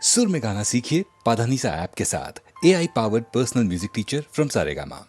सुर में गाना सीखिए पाधानीसा ऐप के साथ। AI powered personal music teacher from Saregama.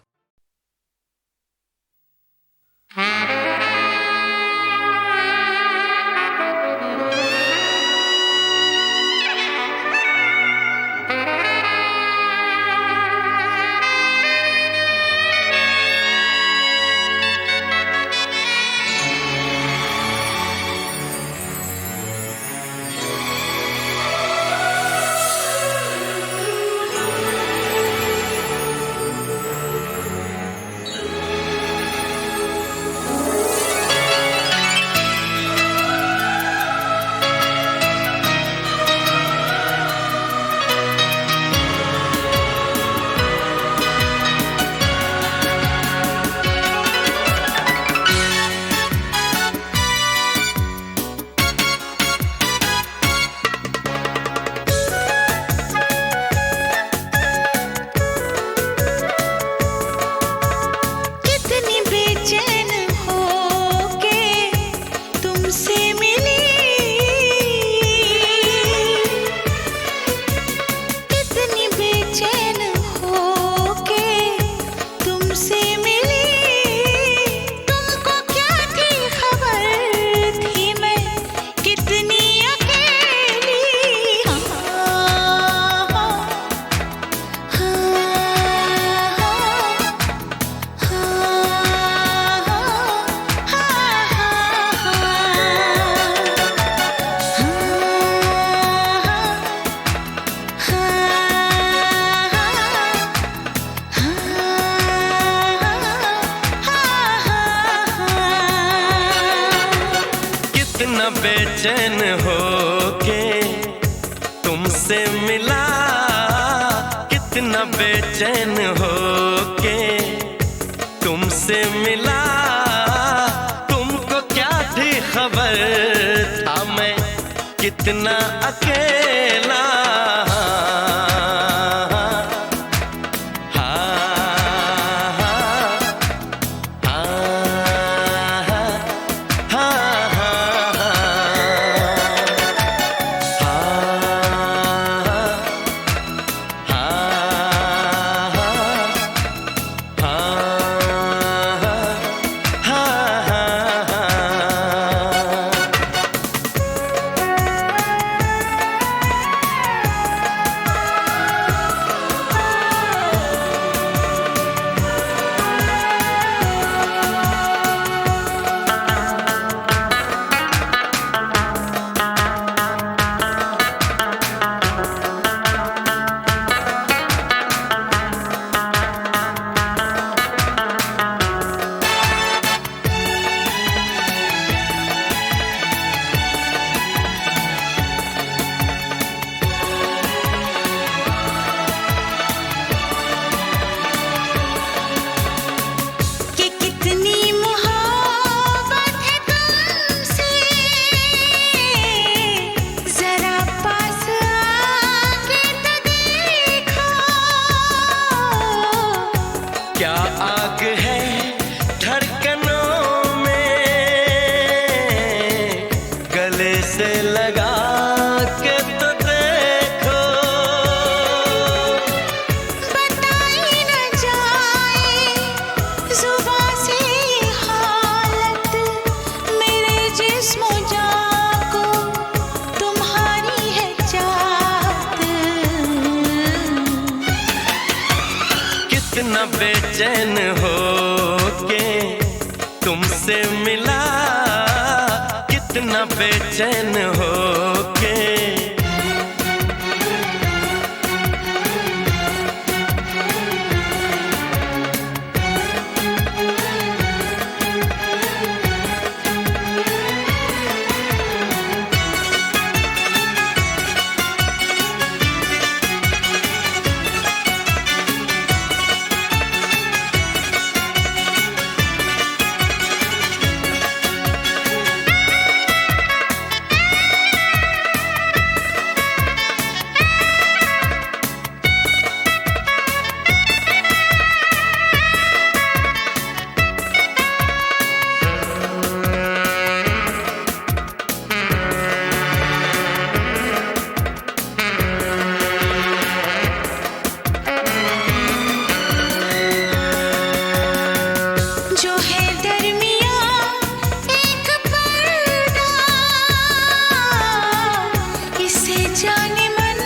बेचैन हो के तुमसे मिला, कितना बेचैन हो के तुमसे मिला। तुमको क्या थी खबर था मैं कितना अकेला। क्या आग है धड़कनों में, गले से लगा के तो देखो। बताई न जाए जुबां से हालत मेरे जिस्म जान को, तुम्हारी है चाहत। कितना बेचैन हो के तुमसे मिला, कितना बेचैन हो के। जाने मन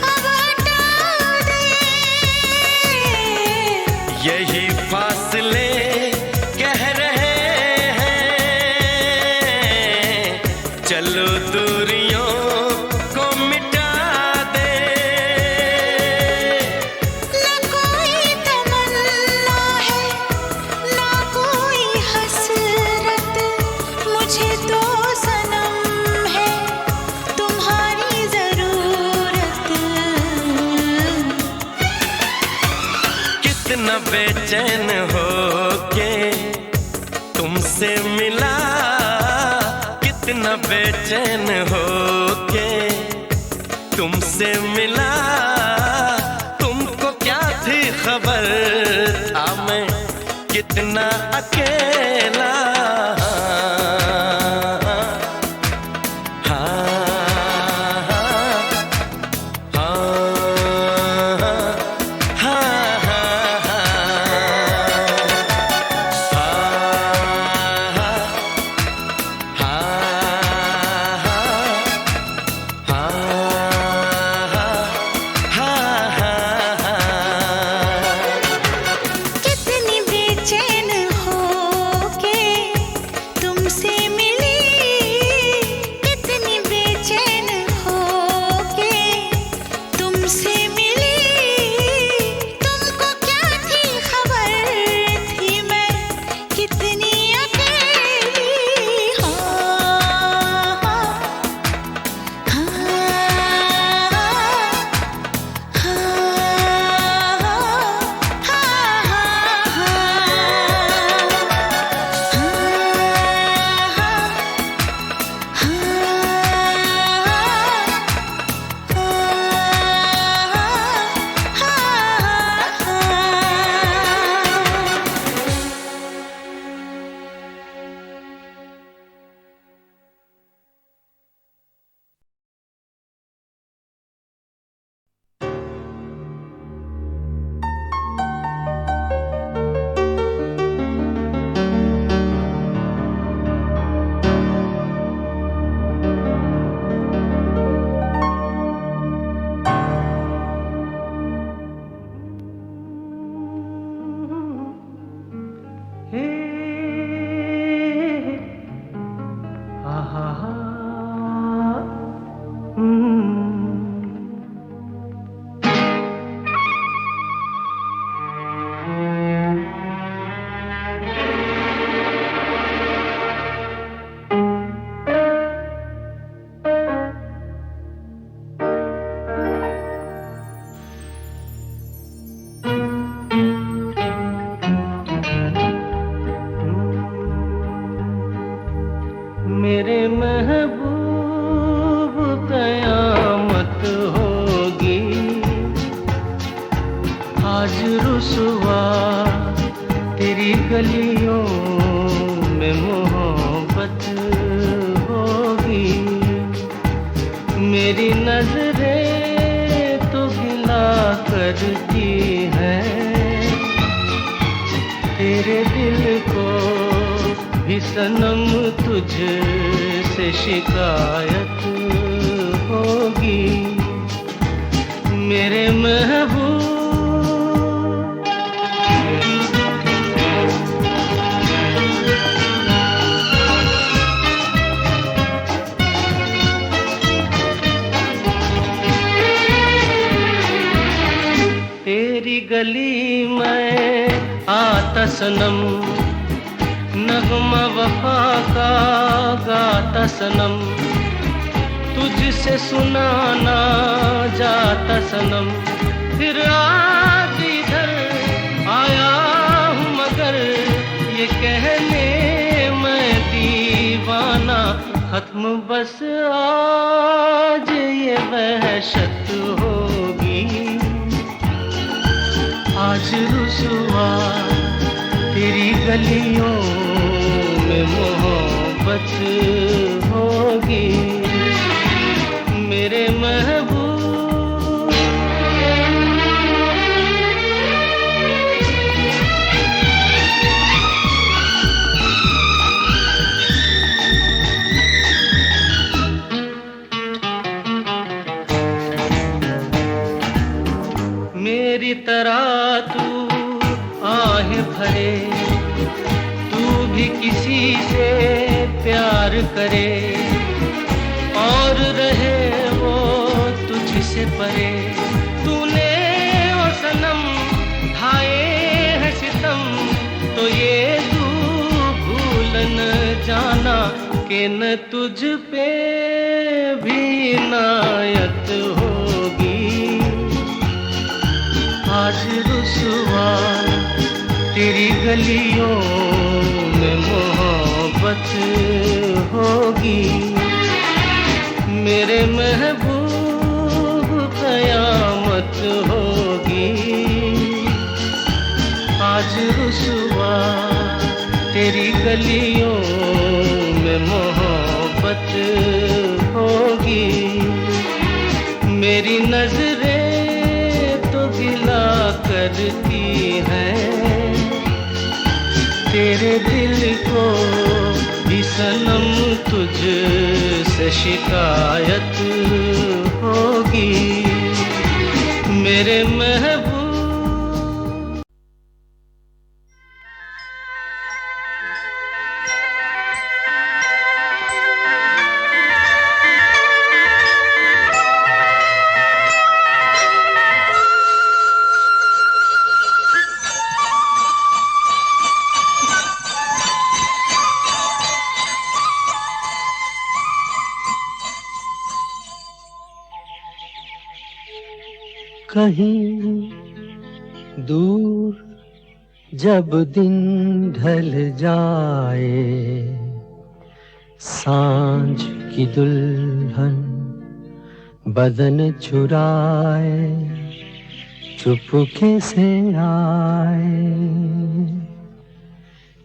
अब हटा दे। यही फासले कह रहे हैं, चलो दूरियों को मिटा दे। न कोई तमन्ना है न कोई हसरत, मुझे तो सनम है तुम्हारी जरूरत। कितना बेचैन हो के तुमसे मिला, कितना बेचैन हो के तुमसे मिला। तुमको क्या थी खबर था मैं कितना अकेला। कितनी बेचैन हो के तुमसे मिली, कितनी बेचैन हो के तुमसे मिली। तुमको क्या थी खबर थी मैं कितनी अकेली। मेरे महबूब कयामत होगी आज रुसवा तेरी गलियों में मोहब्बत होगी। मेरी नजरें तो गिला करती हैं, तेरे दिल को भी सनम तुझसे शिकायत होगी। मेरे महबूब तेरी गली में आता सनम, नगमा वफा का गाता सनम, तुझसे सुनाना जाता सनम। फिर आज इधर आया हूँ मगर ये कहने मैं दीवाना। खत्म बस आज ये वहशत होगी, आज रुसवा तेरी गलियों में मोहब्बत होगी। मेरे महबूब मेरी तरह तू आह भरे, तू भी किसी से प्यार करे और रहे वो तुझसे परे। तूने ओ सनम ढाए है सितम, तो ये तू भूल न जाना कि न तुझ पे भी नायत होगी। आज रुसवा तेरी गलियों में मोहब्बत होगी। मेरे महबूब कयामत होगी। आज रुसवा तेरी गलियों में मोहब्बत होगी। मेरी नजरें तो गिला करती हैं, तेरे दिल को भी सनम तुझसे शिकायत होगी। मेरे महबूब कहीं दूर जब दिन ढल जाए, सांझ की दुल्हन बदन चुराए चुपके से आए।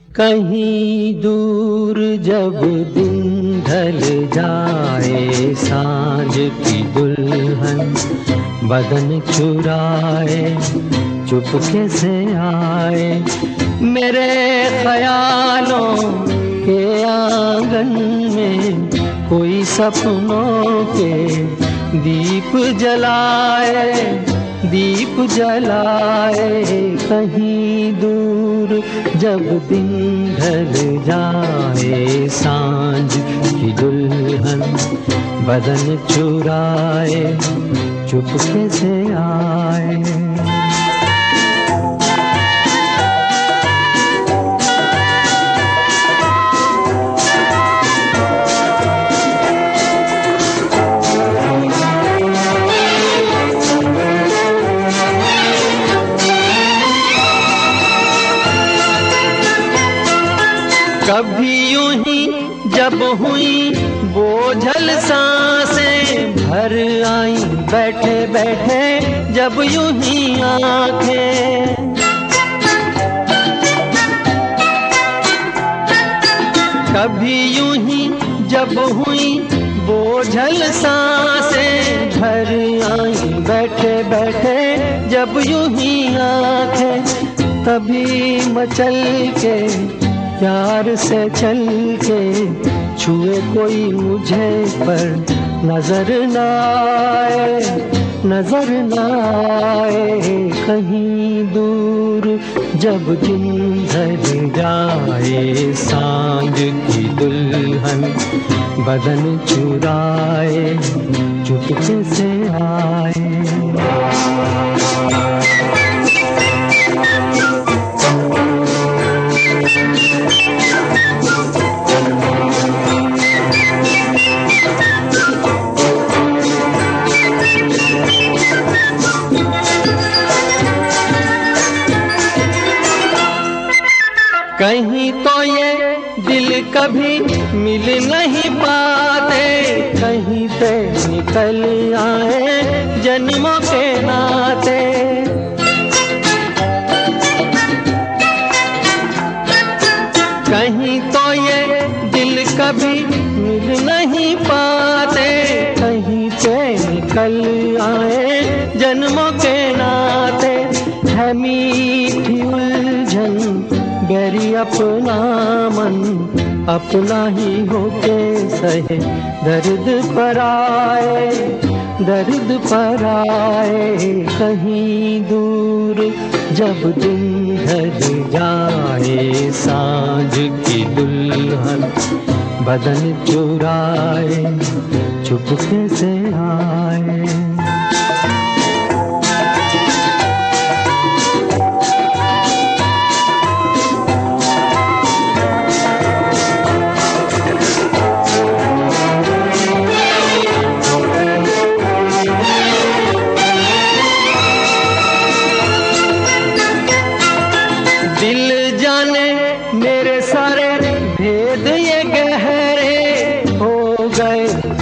कहीं दूर जब दिन ढल जाए, सांझ की दुल्हन बदन चुराए चुपके से आए। मेरे ख्यालों के आंगन में कोई सपनों के दीप जलाए, दीप जलाए। कहीं दूर जब दिन ढल जाए, सांझ की दुल्हन बदन चुराए चुपके से आए। कभी यूं ही जब हुई बोझल सांसें भर आई, बैठे बैठे जब यूं ही आंखें। कभी यूं ही जब हुई बोझल सांसें भर आई, बैठे बैठे जब यूं ही आंखें। तभी मचल के प्यार से चल के छुए कोई मुझे पर नजर न आए, नजर न आए। कहीं दूर जब दिन ढल जाए, सांझ की दुल्हन बदन चुराए चुपके से आए। कहीं तो ये दिल कभी मिल नहीं पाते, कहीं से निकल आए जन्मों के नाते। कहीं तो ये दिल कभी मिल नहीं पाते, कहीं से निकल आए जन्मों के नाते। है मीठी उलझन गैरी अपना मन, अपना ही होके सहे दर्द पर आए, दर्द पर आए कहीं दूर, जब दिन ढल जाए सांझ की दुल्हन बदन चुराए चुपके से आए।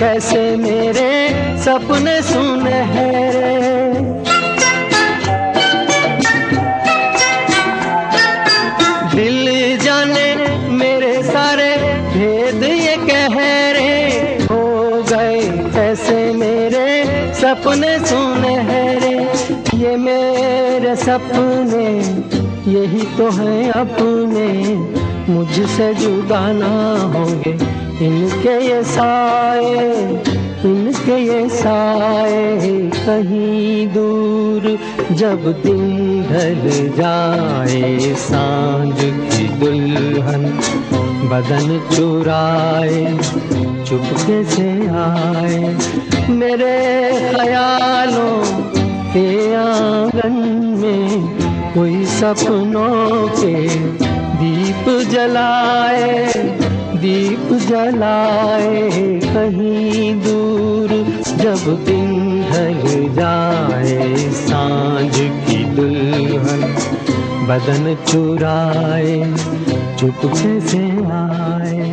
कैसे मेरे सपने सुनहरे, दिल जाने मेरे सारे भेद ये कह रहे हो गए, कैसे मेरे सपने सुनहरे। ये मेरे सपने यही तो हैं अपने, मुझसे जुदा ना होंगे इनके ये साए, इनके ये साए कहीं दूर, जब दिन ढल जाए सांझ की दुल्हन बदन चुराए चुपके से आए। मेरे ख्यालों के आंगन में कोई सपनों के दीप जलाए, दीप जलाए कहीं दूर, जब दिन ढल जाए सांझ की दुल्हन बदन चुराए चुपके से आए।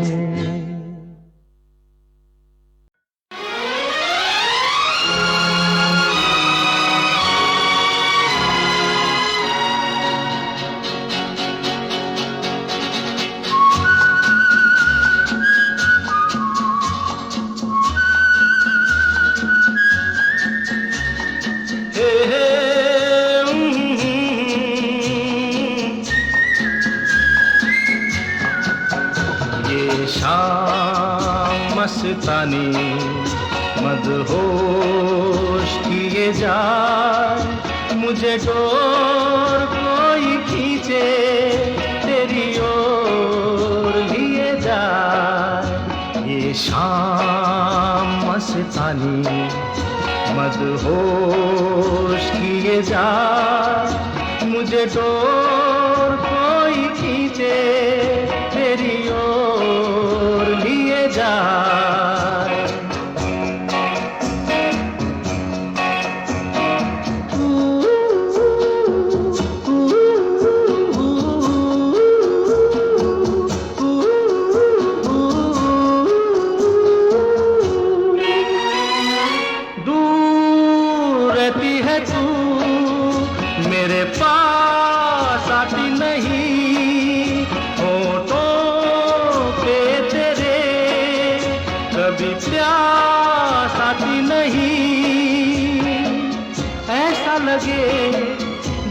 मस्तानी मदहोश किए जाए, मुझे डोर कोई खींचे तेरी ओर लिए जाए। ये शाम मस्तानी मदहोश किए जाए, मुझे डोर कोई खींचे तेरी ओर लिए जाए।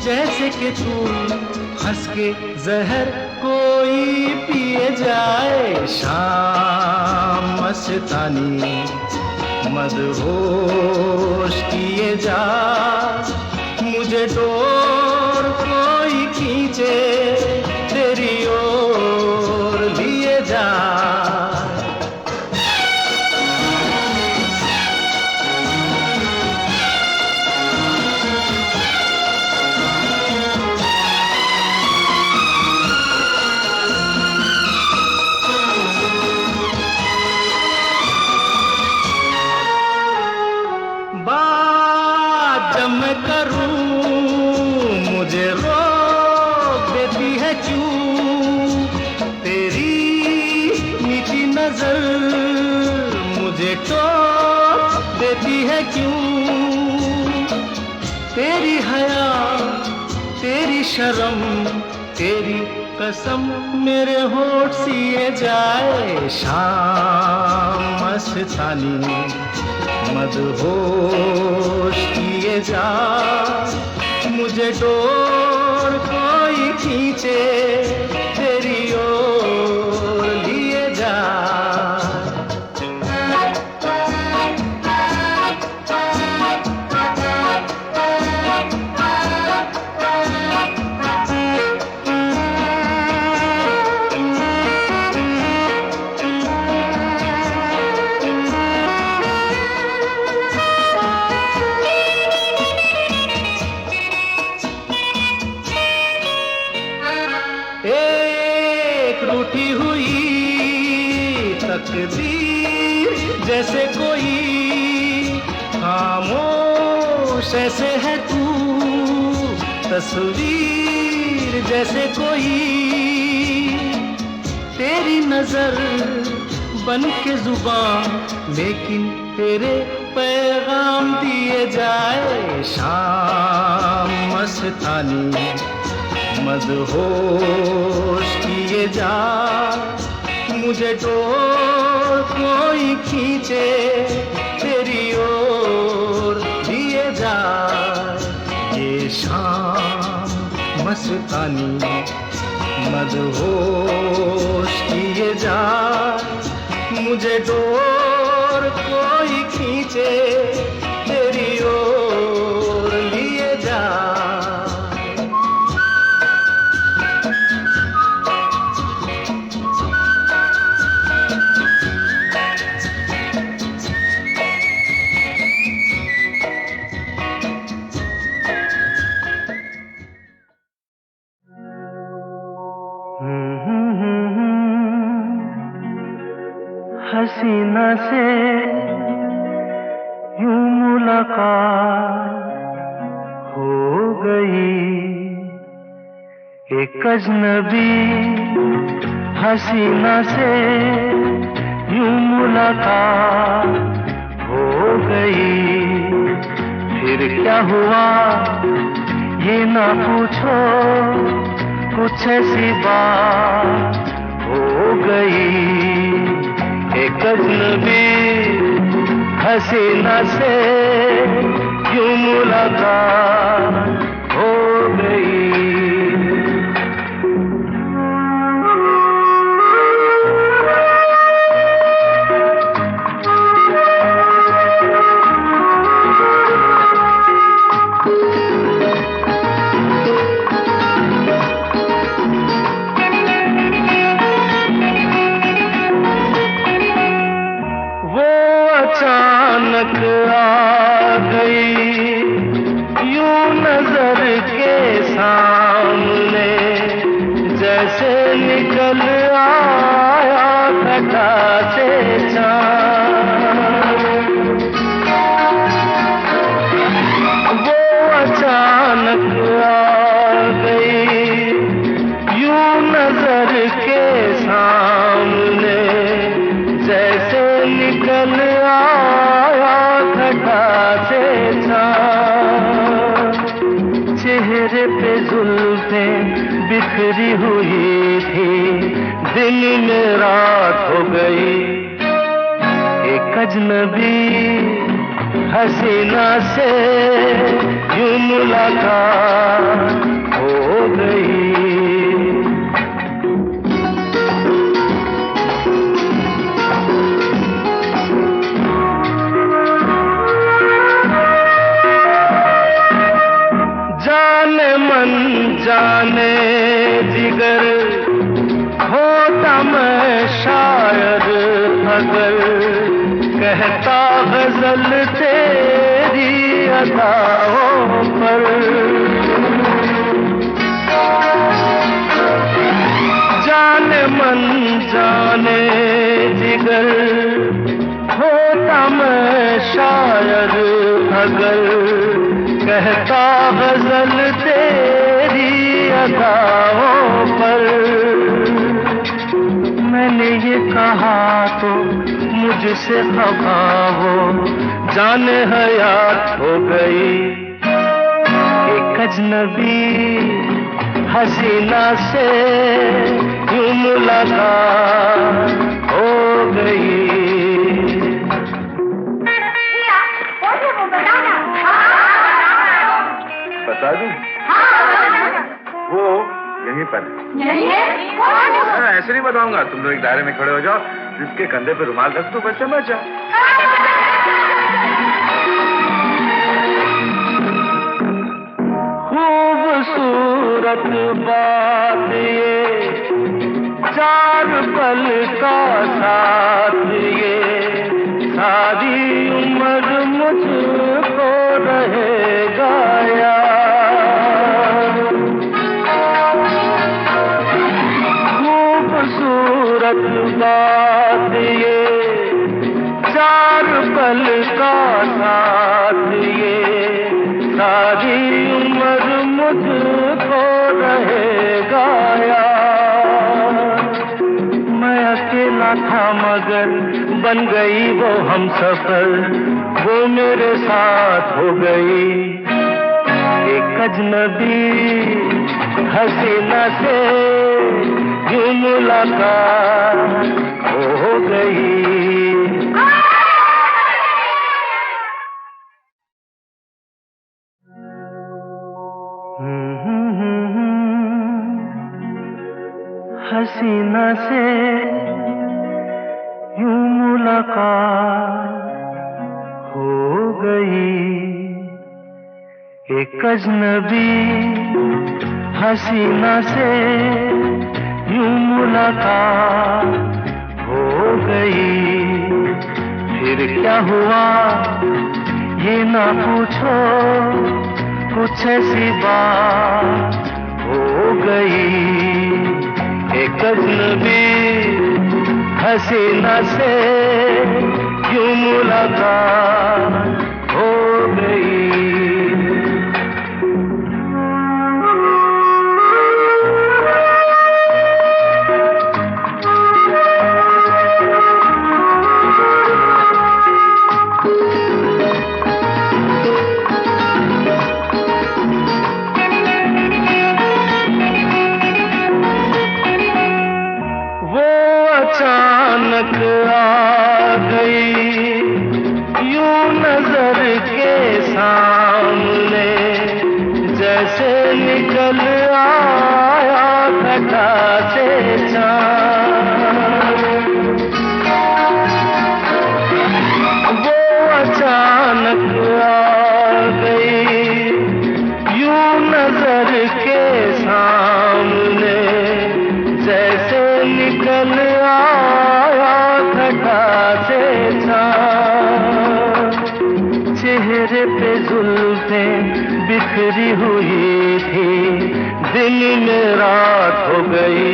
जैसे कि तू हंस के जहर कोई पिए जाए। शाम मस्तानी मदहोश किए जा, मुझे डोर कोई खींचे तेरी ओर लिए जा। तेरी हया तेरी शर्म तेरी कसम मेरे होठ सिए जाए। शाम मस्तानी मदहोश किए जा, मुझे डोर कोई खींचे तेरी ओर लिए जा। तकदीर जैसे कोई, खामोश ऐसे है तू, तस्वीर जैसे कोई। तेरी नजर बन के जुबान, लेकिन तेरे पैगाम दिए जाए। शाम मस्तानी मदहोश किए जा, मुझे डोर कोई खींचे तेरी ओर लिए जा। ये शाम मस्तानी मदहोश किए जा, मुझे डोर कोई खींचे तेरी ओर लिए जा। हसीना से यूं मुलाकात हो गई, एक अजनबी हसीना से यूं मुलाकात हो गई। फिर क्या हुआ ये ना पूछो, कुछ ऐसी बात हो गई। एक अजनबी हसीना से यूं मुलाकात हो गई। अचानक आ गई यूं नजर के सामने, जैसे निकल आया घटा से चाँद। वो अचानक आ गई यूं नजर के सामने, जैसे निकल आया घटा से चाँद। चेहरे पे जुल्फें बिखरी हुई थी, दिन में रात हो गई। एक अजनबी हसीना से यूं मुलाकात हो गई। जाने जिगर होता मैं शायर अगर, कहता गजल तेरी अदाओं पर। जाने मन जाने जिगर होता मैं शायर अगर, कहता गजल तेरी अदाओं पर। मैंने ये कहा तो मुझसे खफा हो, जाने हयात हो गई। एक अजनबी हसीना से यूं मुलाकात हो गई। बता दूं? वो यहीं पर है। ऐसे नहीं बताऊंगा, तुम लोग एक दायरे में खड़े हो जाओ, जिसके कंधे पे रुमाल रख दो, बस समझ जाओ। खूबसूरत बात ये, चार पल का साथ ये, सारी उम्र मुझको रहेगा याद। खूबसूरत बात ये, सारी उम्र मुझको रहेगा याद। मैं अकेला था मगर बन गई वो हमसफर, वो मेरे साथ हो गई। एक अजनबी हसीना से यूं मुलाकात हो गई। हसीना से यूं मुलाकात हो गई। एक अजनबी हसीना से यूं मुलाकात हो गई। फिर क्या हुआ ये ना पूछो, कुछ ऐसी बात हो गई। एक अजनबी हसीना से यूं मुलाकात हो गई। अचानक आ गई यूं नजर के सामने, जैसे निकल आया घटा से चाँद। वो अचानक आ गई यूं नजर के सामने, जैसे निकल आया घटा से चाँद। चेहरे पे जुल्फें बिखरी हुई थी, दिन में रात हो गई।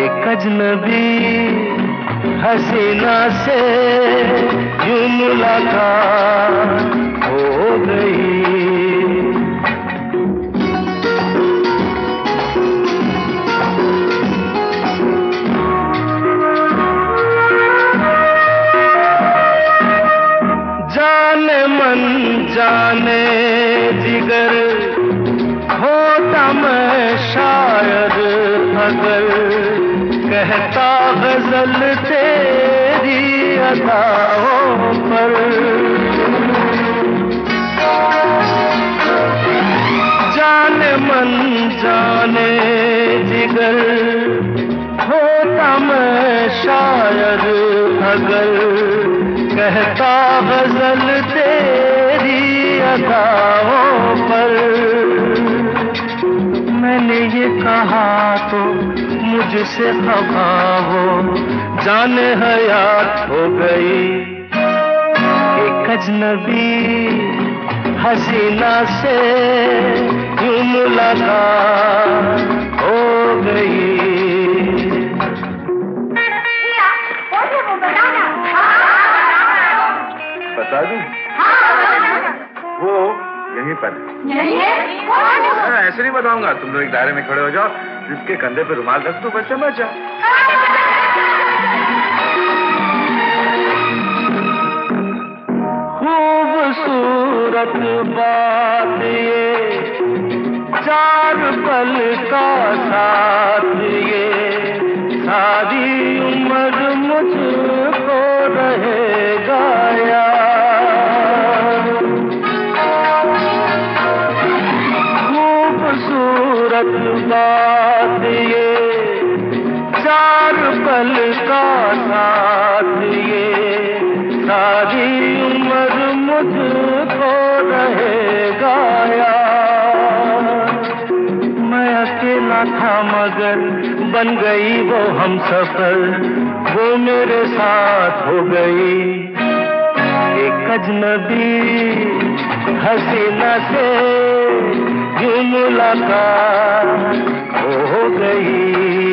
एक अजनबी हसीना से यूं मुलाकात हो गई। जाने जिगर होता मैं शायर अगर, कहता गजल तेरी अदाओं पर। जाने मन जाने जिगर होता मैं शायर अगर, कहता गजल तेरी अदाओं पर। मैंने ये कहा तो मुझसे खफा हो, जाने हयात हो गई। एक अजनबी हसीना से यूं मुलाकात हो गई। बता दूं? वो यहीं पर है। ऐसे नहीं बताऊंगा, तुम लोग एक दायरे में खड़े हो जाओ, जिसके कंधे पे रुमाल रख दो, बस समझ जाओ। खूबसूरत बात ये, चार पल का साथ ये, सारी उम्र मुझको रहेगा याद। खूबसूरत बात ये, चार पल का साथ ये, सारी उम्र मुझको रहेगा याद। मैं अकेला था मगर बन गई वो हमसफर, वो मेरे साथ हो गई। एक अजनबी हसीना से यूं मुलाकात हो गई।